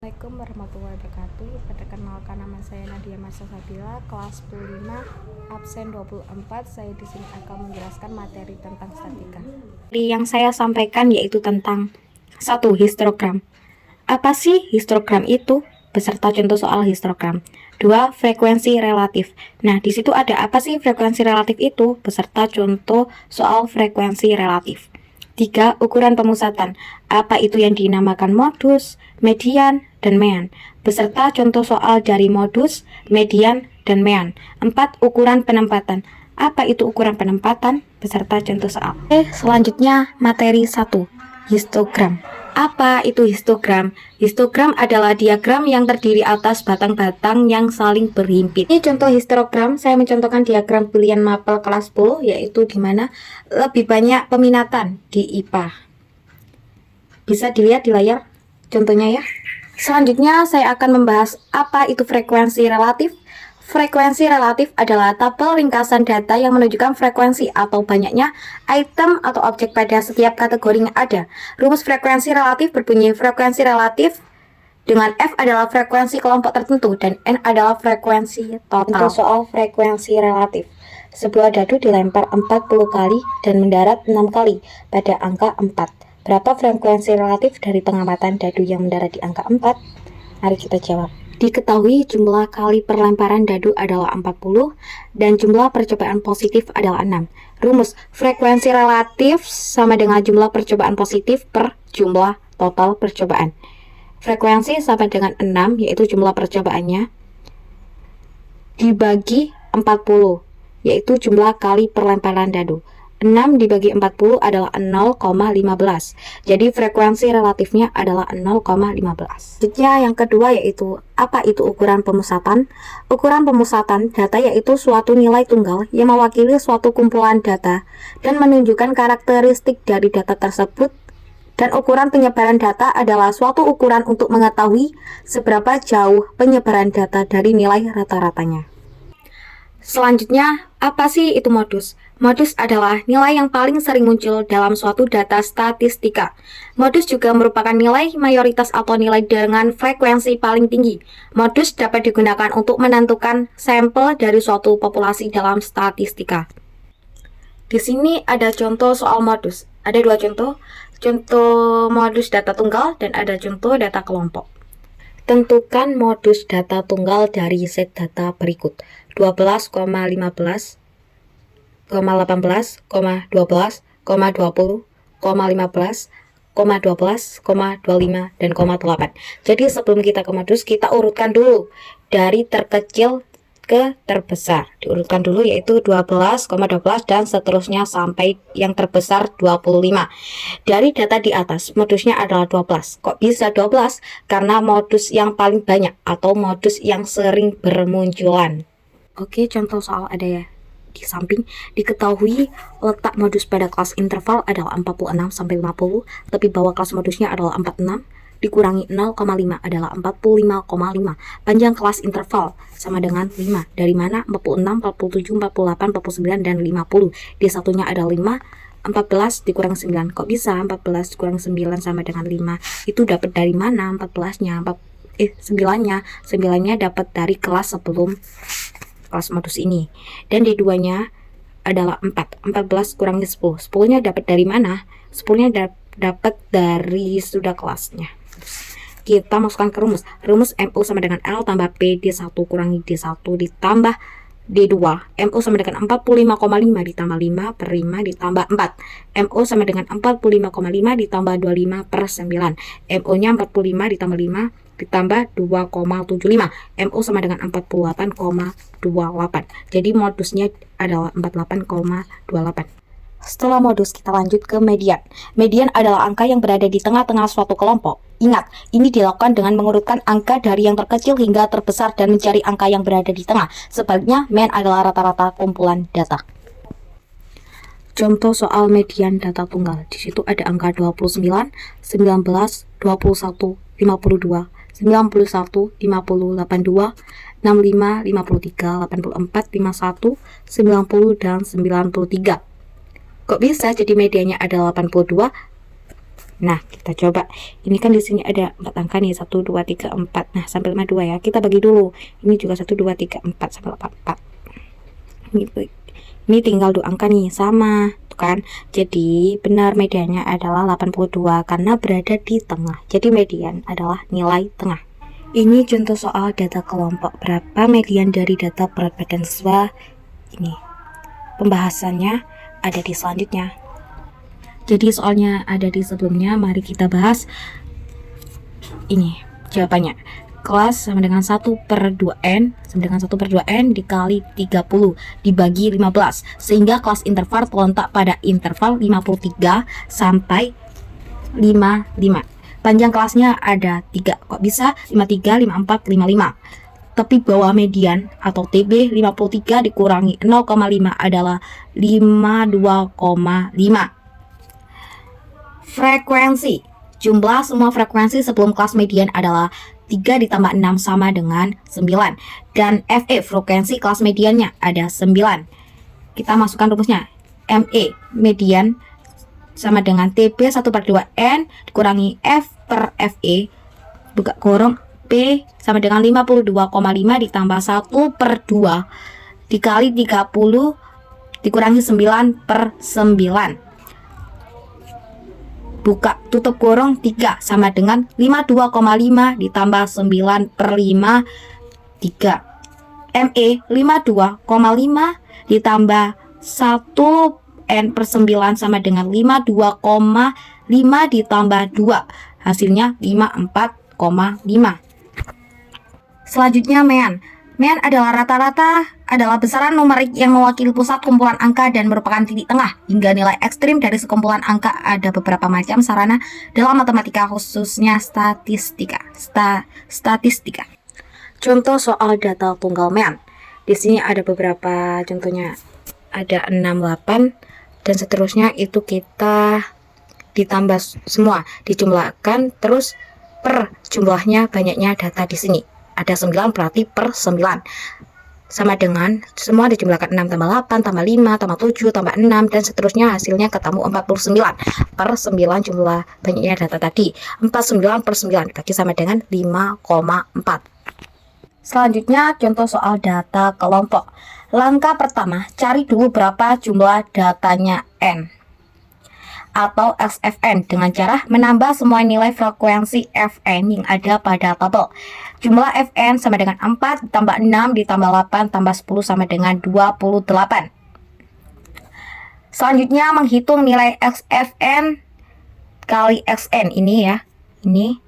Assalamualaikum warahmatullahi wabarakatuh. Perkenalkan, nama saya Nadia Marsa Sabila, kelas 15, absen 24. Saya di sini akan menjelaskan materi tentang statika. Yang saya sampaikan yaitu tentang 1. Histogram. Apa sih histogram itu? Beserta contoh soal histogram. 2. Frekuensi relatif. Nah, di situ ada apa sih frekuensi relatif itu? Beserta contoh soal frekuensi relatif. 3. Ukuran pemusatan. Apa itu yang dinamakan modus, median, dan mean? Beserta contoh soal dari modus, median, dan mean. 4. Ukuran penempatan. Apa itu ukuran penempatan? Beserta contoh soal. Selanjutnya materi 1. Histogram. Apa itu histogram? Histogram adalah diagram yang terdiri atas batang-batang yang saling berhimpit. Ini contoh histogram. Saya mencontohkan diagram pilihan mapel kelas 10, yaitu di mana lebih banyak peminatan di IPA. Bisa dilihat di layar contohnya ya. Selanjutnya saya akan membahas apa itu frekuensi relatif. Frekuensi relatif adalah tabel ringkasan data yang menunjukkan frekuensi atau banyaknya item atau objek pada setiap kategori yang ada. Rumus frekuensi relatif berbunyi frekuensi relatif dengan F adalah frekuensi kelompok tertentu dan N adalah frekuensi total. Untuk soal frekuensi relatif, sebuah dadu dilempar 40 kali dan mendarat 6 kali pada angka 4. Berapa frekuensi relatif dari pengamatan dadu yang mendarat di angka 4? Mari kita jawab. Diketahui jumlah kali perlemparan dadu adalah 40 dan jumlah percobaan positif adalah 6. Rumus frekuensi relatif sama dengan jumlah percobaan positif per jumlah total percobaan. Frekuensi sama dengan 6, yaitu jumlah percobaannya, dibagi 40, yaitu jumlah kali perlemparan dadu. 6 dibagi 40 adalah 0,15. Jadi frekuensi relatifnya adalah 0,15. Selanjutnya yang kedua yaitu apa itu ukuran pemusatan? Ukuran pemusatan data yaitu suatu nilai tunggal yang mewakili suatu kumpulan data dan menunjukkan karakteristik dari data tersebut. Dan ukuran penyebaran data adalah suatu ukuran untuk mengetahui seberapa jauh penyebaran data dari nilai rata-ratanya. Selanjutnya, apa sih itu modus? Modus adalah nilai yang paling sering muncul dalam suatu data statistika. Modus juga merupakan nilai mayoritas atau nilai dengan frekuensi paling tinggi. Modus dapat digunakan untuk menentukan sampel dari suatu populasi dalam statistika. Di sini ada contoh soal modus. Ada dua contoh modus data tunggal dan ada contoh data kelompok. Tentukan modus data tunggal dari set data berikut: 12,15, 18, 12, 20, 15, 12, 12,25 dan 8. Jadi sebelum kita ke modus, kita urutkan dulu dari terkecil ke terbesar. Diurutkan dulu yaitu 12,12 dan seterusnya sampai yang terbesar 25. Dari data di atas, modusnya adalah 12. Kok bisa 12? Karena modus yang paling banyak atau modus yang sering bermunculan. Oke, contoh soal ada ya di samping. Diketahui letak modus pada kelas interval adalah 46 sampai 50, tapi bahwa kelas modusnya adalah 46 dikurangi 0,5 adalah 45,5. Panjang kelas interval sama dengan 5. Dari mana? 46, 47, 48, 49, dan 50. Di satunya ada 5. 14 dikurang 9. Kok bisa 14 dikurang 9 sama dengan 5? Itu dapat dari mana 14-nya? 9-nya. 9-nya dapat dari kelas sebelum kelas modus ini. Dan di duanya adalah 4. 14 kurangi 10. 10-nya dapat dari mana? 10-nya dapat dari sudah kelasnya. Kita masukkan ke rumus. Rumus MU sama dengan L tambah P D1 kurangi D1 ditambah D2. MU sama dengan 45,5 ditambah 5 per 5 ditambah 4. MU sama dengan 45,5 ditambah 25 per 9. MU nya 45 ditambah 5 ditambah 2,75. MU sama dengan 48,28. Jadi modusnya adalah 48,28. Setelah modus, kita lanjut ke median. Median adalah angka yang berada di tengah-tengah suatu kelompok. Ingat, ini dilakukan dengan mengurutkan angka dari yang terkecil hingga terbesar dan mencari angka yang berada di tengah. Sebaliknya, mean adalah rata-rata kumpulan data. Contoh soal median data tunggal. Di situ ada angka 29, 19, 21, 52, 91, 50, 82, 65, 53, 84, 51, 90, dan 93. Kok bisa jadi medianya ada 82? Nah, kita coba. Ini kan di sini ada 4 angka nih, 1 2 3 4. Nah, sampai 52 ya. Kita bagi dulu. Ini juga 1 2 3 4 sampai 4. Ini tinggal 2 angka nih, sama. Tuh kan? Jadi, benar mediannya adalah 82 karena berada di tengah. Jadi, median adalah nilai tengah. Ini contoh soal data kelompok. Berapa median dari data berat badan siswa? Ini. Pembahasannya ada di selanjutnya. Jadi soalnya ada di sebelumnya, mari kita bahas. Ini jawabannya. Kelas sama dengan 1/2n sama dengan 1/2n dikali 30 dibagi 15, sehingga kelas interval terletak pada interval 53 sampai 55. Panjang kelasnya ada 3. Kok bisa 53, 54, 55? Tapi bawah median atau TB 53 dikurangi 0,5 adalah 52,5. Frekuensi. Jumlah semua frekuensi sebelum kelas median adalah 3 ditambah 6 sama dengan 9. Dan FE, frekuensi kelas mediannya ada 9. Kita masukkan rumusnya. ME, median, sama dengan TB 1/2n dikurangi F per FE, buka kurung, P sama dengan 52,5 ditambah 1/2 dikali 30 dikurangi 9/9. Buka tutup kurung 3 sama dengan 52,5 ditambah 9/5 3. ME 52,5 ditambah 1n/9 sama dengan 52,5 ditambah 2, hasilnya 54,5. Selanjutnya mean. Mean adalah rata-rata, adalah besaran numerik yang mewakili pusat kumpulan angka dan merupakan titik tengah hingga nilai ekstrim dari sekumpulan angka. Ada beberapa macam sarana dalam matematika, khususnya statistika. Contoh soal data tunggal mean. Di sini ada beberapa contohnya. Ada 6, 8 dan seterusnya, itu kita ditambah semua, dijumlahkan terus per jumlahnya banyaknya data di sini. Ada 9 berarti per 9 sama dengan semua dijumlahkan 6 tambah 8 tambah 5 tambah 7 tambah 6 dan seterusnya, hasilnya ketemu 49 per 9 jumlah banyaknya data tadi. 49/9 dibagi sama dengan 5,4. Selanjutnya contoh soal data kelompok. Langkah pertama, cari dulu berapa jumlah datanya N atau SFN dengan cara menambah semua nilai frekuensi Fn yang ada pada tabel. Jumlah Fn sama dengan 4 ditambah 6 ditambah 8 tambah 10 sama dengan 28. Selanjutnya menghitung nilai XFN kali Xn ini ya. Ini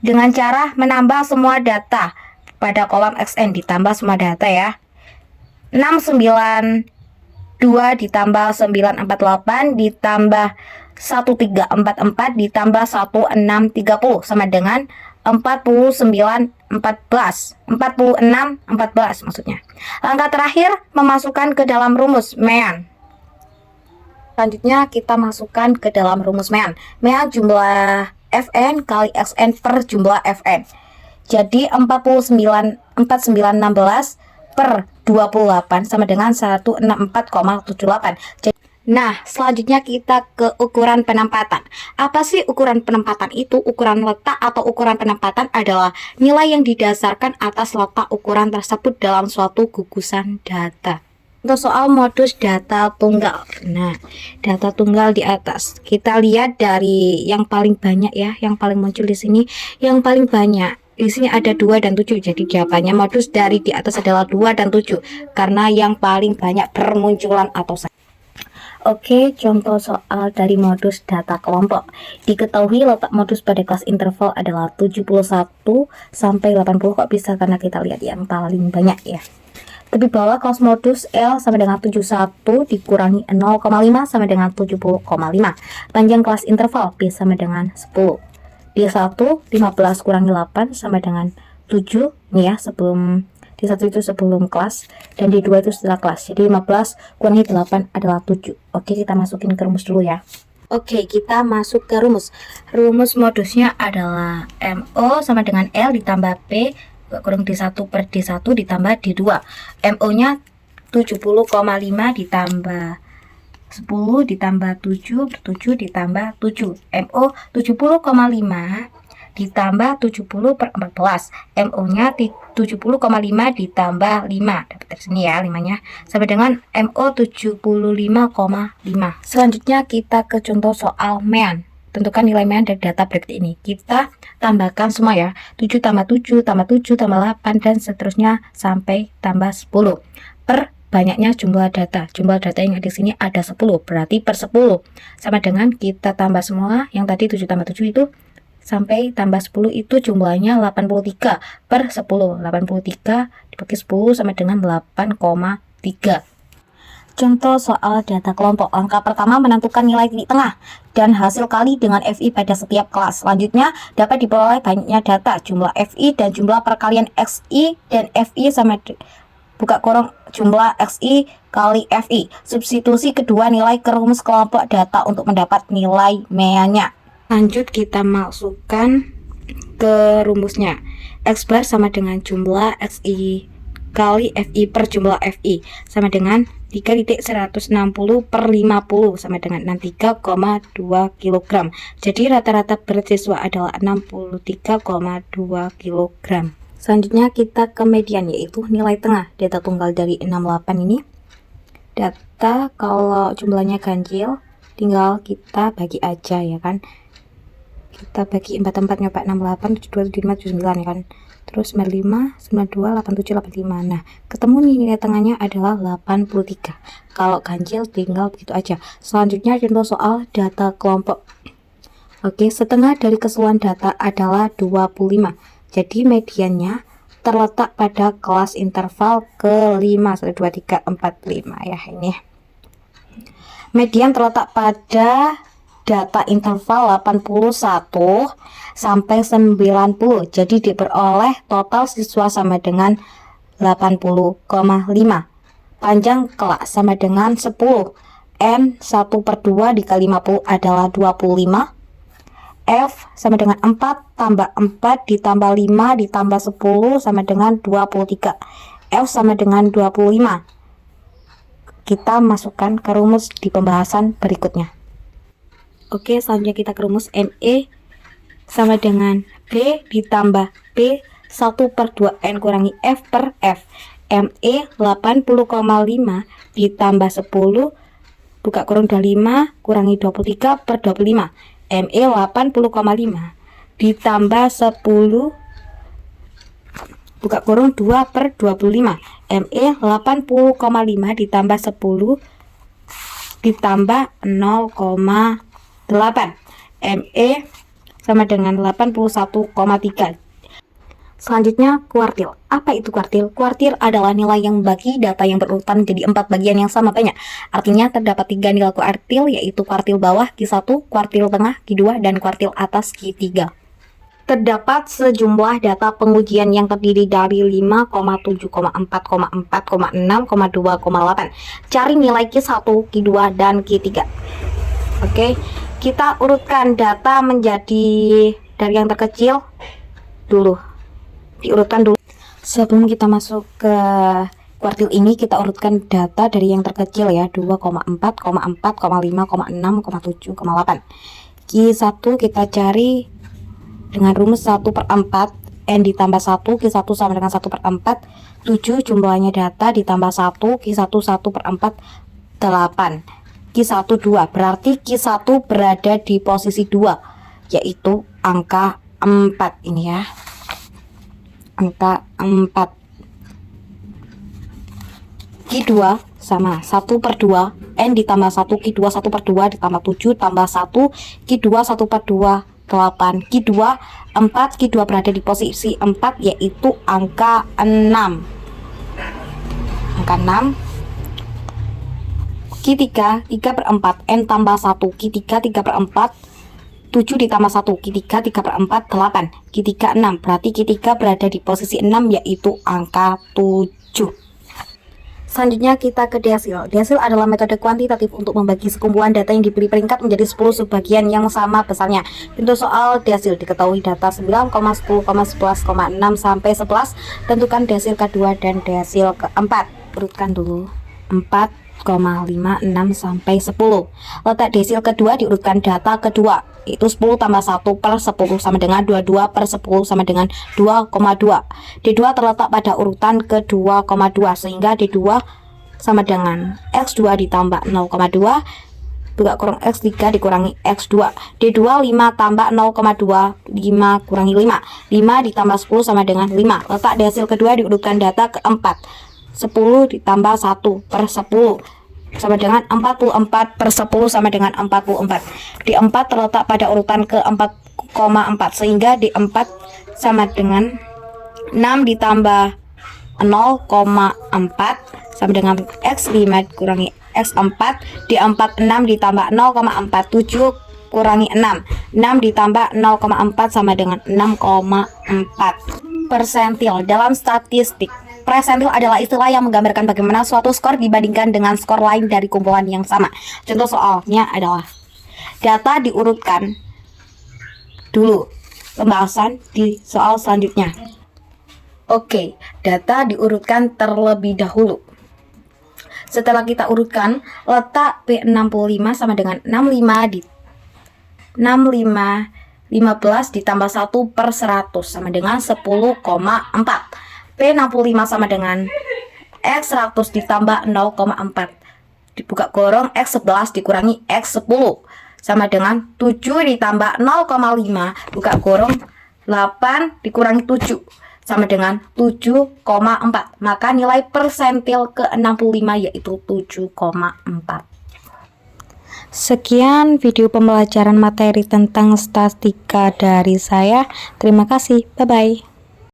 dengan cara menambah semua data pada kolom Xn, ditambah semua data ya. 692 ditambah 948 ditambah 1344 ditambah 1630 sama dengan 46 maksudnya. Langkah terakhir, memasukkan ke dalam rumus mean. Selanjutnya kita masukkan ke dalam rumus mean. Mean jumlah Fn kali Xn per jumlah Fn. Jadi 4916 per 28 sama dengan 164,78. Nah, selanjutnya kita ke ukuran penempatan. Apa sih ukuran penempatan itu? Ukuran letak atau ukuran penempatan adalah nilai yang didasarkan atas letak ukuran tersebut dalam suatu gugusan data. Untuk soal modus data tunggal. Nah, data tunggal di atas. Kita lihat dari yang paling banyak ya, yang paling muncul di sini, yang paling banyak. Di sini ada 2 dan 7. Jadi jawabannya modus dari di atas adalah 2 dan 7 karena yang paling banyak bermunculan atau Oke, contoh soal dari modus data kelompok. Diketahui letak modus pada kelas interval adalah 71 sampai 80. Kok bisa? Karena kita lihat yang paling banyak ya. Tapi bahwa kelas modus L sama dengan 71 dikurangi 0,5 sama dengan 70,5. Panjang kelas interval P sama dengan 10. D1 15 kurangi 8 sama dengan 7 nih ya, sebelum D1 itu sebelum kelas dan D2 itu setelah kelas. Jadi 15 kurangi 8 adalah 7. Oke, kita masukin ke rumus dulu ya. Oke, kita masuk ke rumus. Rumus modusnya adalah MO sama dengan L ditambah P kurang D1 per D1 ditambah D2. MO nya 70,5 ditambah 10 ditambah 7, 7 ditambah 7. MO 70,5 ditambah 70 per 14. MO-nya 70,5 ditambah 5. Dapat dari sini ya 5-nya. Sama dengan MO 75,5. Selanjutnya kita ke contoh soal mean. Tentukan nilai mean dari data berikut ini. Kita tambahkan semua ya. 7 tambah 7 tambah 7 tambah 8 dan seterusnya sampai tambah 10. Per banyaknya jumlah data. Jumlah data yang di sini ada 10, berarti per 10. Sama dengan kita tambah semua yang tadi 7 tambah 7 itu sampai tambah 10 itu jumlahnya 83 per 10. 83 dibagi 10 sama dengan 8,3. Contoh soal data kelompok. Langkah pertama menentukan nilai titik tengah dan hasil kali dengan FI pada setiap kelas. Selanjutnya dapat diperoleh banyaknya data, jumlah FI dan jumlah perkalian XI dan FI sama buka kurung jumlah XI kali FI. Substitusi kedua nilai ke rumus kelompok data untuk mendapat nilai meannya. Lanjut kita masukkan ke rumusnya. X bar sama dengan jumlah XI kali FI per jumlah FI sama dengan 3.160 per 50 sama dengan 63,2 kg. Jadi rata-rata berat siswa adalah 63,2 kg. Selanjutnya kita ke median, yaitu nilai tengah. Data tunggal dari 68 ini. Data kalau jumlahnya ganjil tinggal kita bagi aja ya kan. Kita bagi 4 nyoba 68, 72, 75, 79 ya kan. Terus 95, 92, 87, 85. Nah, ketemu nih nilai tengahnya adalah 83. Kalau ganjil tinggal begitu aja. Selanjutnya contoh soal data kelompok. Oke, setengah dari keseluruhan data adalah 25. Jadi mediannya terletak pada kelas interval ke-5, 1, 2, 3, 4, 5 ya ini. Median terletak pada data interval 81 sampai 90. Jadi diperoleh total siswa sama dengan 80,5. Panjang kelas sama dengan 10. N 1/2 dikali 50 adalah 25. F sama dengan 4 tambah 4 ditambah 5 ditambah 10 sama dengan 23. F sama dengan 25. Kita masukkan ke rumus di pembahasan berikutnya. Oke, selanjutnya kita ke rumus ME sama dengan B ditambah B 1/2 N kurangi F per F. ME 80,5 ditambah 10 buka kurung 25 kurangi 23 per 25. ME 80,5 ditambah 10 buka kurung 2 per 25. ME 80,5 ditambah 10 ditambah 0,8. ME sama dengan 81,3. Selanjutnya kuartil. Apa itu kuartil? Kuartil adalah nilai yang membagi data yang berurutan menjadi 4 bagian yang sama banyak. Artinya terdapat 3 nilai kuartil, yaitu kuartil bawah Q1, kuartil tengah Q2, dan kuartil atas Q3. Terdapat sejumlah data pengujian yang terdiri dari 5, 7, 4, 4, 6, 2,8. Cari nilai Q1, Q2, dan Q3. Oke, kita urutkan data menjadi dari yang terkecil dulu. Diurutkan dulu. Sebelum kita masuk ke kuartil ini, kita urutkan data dari yang terkecil ya, 2,4, 4, 5, 6, 7, 8. Q1 kita cari dengan rumus 1/4. N ditambah 1, Q1 sama dengan 1/4. 7 jumlahnya data ditambah 1, Q1 1/4, 8. Q1 2, berarti Q1 berada di posisi 2, yaitu angka 4 ini ya. Angka 4. Q2 sama 1/2 N ditambah 1, Q2 1/2 ditambah 7 tambah 1, Q2 1/2, 8. Q2 4, Q2 berada di posisi 4, yaitu angka 6. Angka 6. Q3 3/4 N tambah 1, Q3 3/4, 7 ditambah 1, Q3 3/4, 8. Q3 6, berarti Q3 berada di posisi 6, yaitu angka 7. Selanjutnya kita ke desil. Desil adalah metode kuantitatif untuk membagi sekumpulan data yang diberi peringkat menjadi 10 subbagian yang sama besarnya. Untuk soal desil diketahui data 9, 10, 11,6 sampai 11. Tentukan desil kedua dan desil keempat. Urutkan dulu. 4, 4,56 sampai 10. Letak desil kedua diurutkan data kedua, yaitu 10 tambah 1 per 10 sama dengan 22 per 10 sama dengan 2,2. D2 terletak pada urutan ke 2,2 sehingga D2 sama dengan X2 ditambah 0,2 buka kurung X3 dikurangi X2. D2 5 tambah 0,2 5 kurangi 5. 5 ditambah 10 sama dengan 5. Letak desil kedua diurutkan data keempat, 10 ditambah 1 per 10 sama dengan 44 per 10 sama dengan 44. D4 terletak pada urutan ke 4,4 sehingga D4 sama dengan 6 ditambah 0,4 sama dengan X5 kurangi X4. D4 6 ditambah 0,47 kurangi 6. 6 ditambah 0,4 sama dengan 6,4. Persentil dalam statistik. Persentil adalah istilah yang menggambarkan bagaimana suatu skor dibandingkan dengan skor lain dari kumpulan yang sama. Contoh soalnya adalah data diurutkan dulu. Pembahasan di soal selanjutnya. Oke, data diurutkan terlebih dahulu. Setelah kita urutkan, letak P65 sama dengan 65 di 15 ditambah 1 per 100 sama dengan 10,4. P65 sama dengan X100 ditambah 0,4 dibuka kurung X11 dikurangi X10 sama dengan 7 ditambah 0,5 buka kurung 8 dikurangi 7 sama dengan 7,4. Maka nilai persentil ke-65 yaitu 7,4. Sekian video pembelajaran materi tentang statistika dari saya. Terima kasih. Bye-bye.